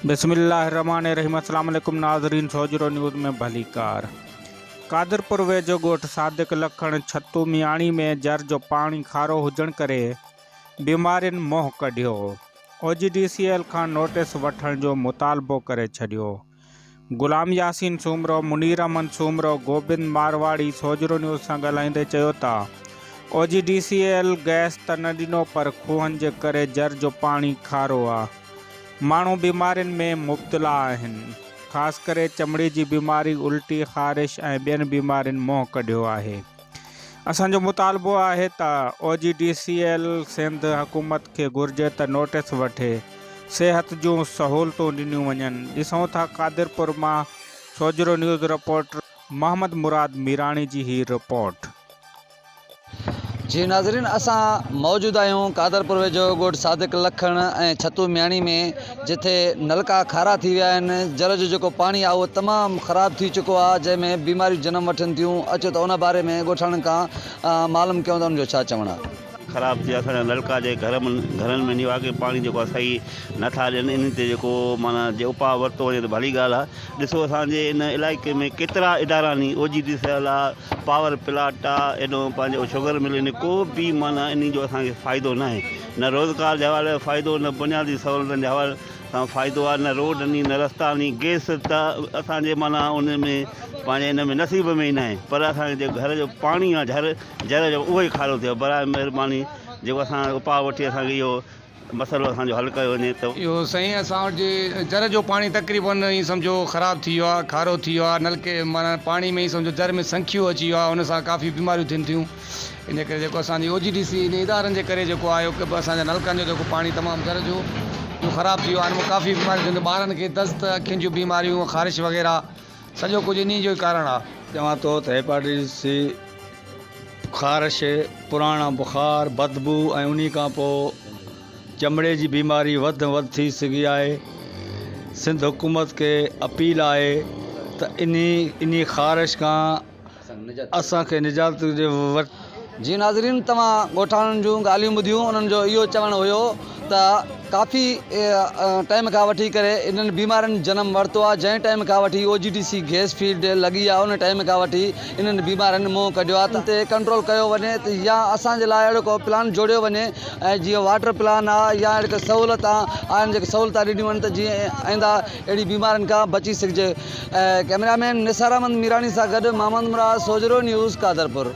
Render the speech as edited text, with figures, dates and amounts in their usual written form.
बिस्मिल्लाहिर्रहमानिर्रहीम। अस्सलाम वालेकुम नाज़रीन, सोजरो न्यूज़ में भली कार। कादरपुर वेझो ॻोठ सादिक लखण छतू मियाणी में जर जो पानी खारो हुजण करे बीमारियुनि मोह कढियो। OGDCL खां नोटिस वठण जो मुतालबो करे छॾियो। गुलाम यासीन सूमरो, मुनीर अहमद सूमरो, गोबिंद मारवाड़ी सोजरो न्यूज़ सां ॻाल्हाईंदे चयो त OGDCL गैस त न ॾिनो पर खूहनि जे करे जर जो पानी खारो आहे। माण्हू बीमारियुनि में मुब्तला आहिनि, ख़ासि करे चमड़ी जी बीमारी, उल्टी, ख़ारिश ऐं ॿियनि बीमारियुनि मोह कढियो आहे। असांजो मुतालबो आहे त OGDCL सिंध हुकूमत खे घुर्जे त नोटिस वठे, सिहत जूं सहूलतूं ॾिनियूं वञनि। ॾिसूं था कादिरपुर मां सोजरो न्यूज़ रिपोर्टर मोहम्मद मुराद मीराणी जी ही रिपोर्ट। जी नाज़रीन, असां मौजूद आहियूं कादरपुर वेझो ॻोठ सादिक लखण ऐं छतू मियाणी में, जिथे नलका खारा थी विया आहिनि। जल जो जेको पाणी आहे उहो तमामु ख़राबु थी चुको आहे, जंहिंमें बीमारियूं जनम वठनि थियूं। अचो त उन बारे में ॻोठाणनि खां मालूम कयूं त उनजो छा चवणु आहे। ख़राब थी असांजा नलका जे घरनि में निवा के पाणी जेको आहे सही नथा ॾियनि। इन ते जेको माना जे उपाउ वरितो वञे त भली ॻाल्हि आहे। ॾिसो असांजे इन इलाइक़े में केतिरा इदारा नी, OGDCL आहे, पावर प्लांट आहे, एॾो पंहिंजो शुगर मिल, इन को बि माना इन जो असांखे फ़ाइदो न आहे। न रोज़गार जे हवाले फ़ाइदो, न बुनियादी सहूलियतुनि जे हवाले सां फ़ाइदो आहे, न रोड नी, न रस्ता नी। गैस त असांजे माना उन में पंहिंजे इन में नसीब में ई न आहे, पर असांजे जे घर जो पाणी आहे जर जो उहो ई खारो थियो। बराए महिरबानी जेको असां उपाउ वठी असांखे इहो मसइलो असांजो हल कयो वञे त। इहो साईं, असां वटि जर जो पाणी तक़रीबन ई सम्झो ख़राबु थी वियो आहे, खारो थी वियो आहे। नलके माना पाणी में ई सम्झो जर में संखियो अची वियो आहे, उन सां काफ़ी बीमारियूं थियनि थियूं। इन करे जेको असांजी OGDC इन इदारनि जे करे जेको आहे असांजा नलकनि जो जेको पाणी तमामु जर जो ख़राबु थी वियो आहे। हिन में काफ़ी बीमारियूं थियनि थियूं। ॿारनि खे दस्त, अखियुनि जूं बीमारियूं, ख़ारिश वग़ैरह सॼो कुझु इन जो ई कारण आहे। चवां थो त हेपाटाइटिस सी, ख़ारिश, पुराणा बुखार, बदबू ऐं उन खां पोइ चमड़े जी बीमारी वधि थी सघी आहे। सिंध हुकूमत खे अपील आहे त इन ख़ारिश खां असांखे निजात जी नाज़रीन, तव्हां ॻोठाणनि जूं ॻाल्हियूं ॿुधियूं। उन्हनि जो इहो चवणु हुयो त काफ़ी टाइम खां वठी करे इन्हनि बीमारियुनि जनम वरितो आहे। जंहिं टाइम खां वठी OGDC गैस फील्ड लॻी आहे, उन टाइम खां वठी इन्हनि बीमारियुनि मोह कढियो आहे। त ते कंट्रोल कयो वञे त या असांजे लाइ अहिड़ो को प्लान जोड़ियो वञे, ऐं जीअं वाटर प्लान आहे या अहिड़ी को सहूलियत आहिनि जेके सहूलियत ॾिनियूं वञनि त जीअं आईंदा अहिड़ी बीमारियुनि खां बची सघिजे। कैमरामैन निसार अहमद मीराणी सां गॾु मोहम्मद मुराद, सोजरो न्यूज़, कादरपुर।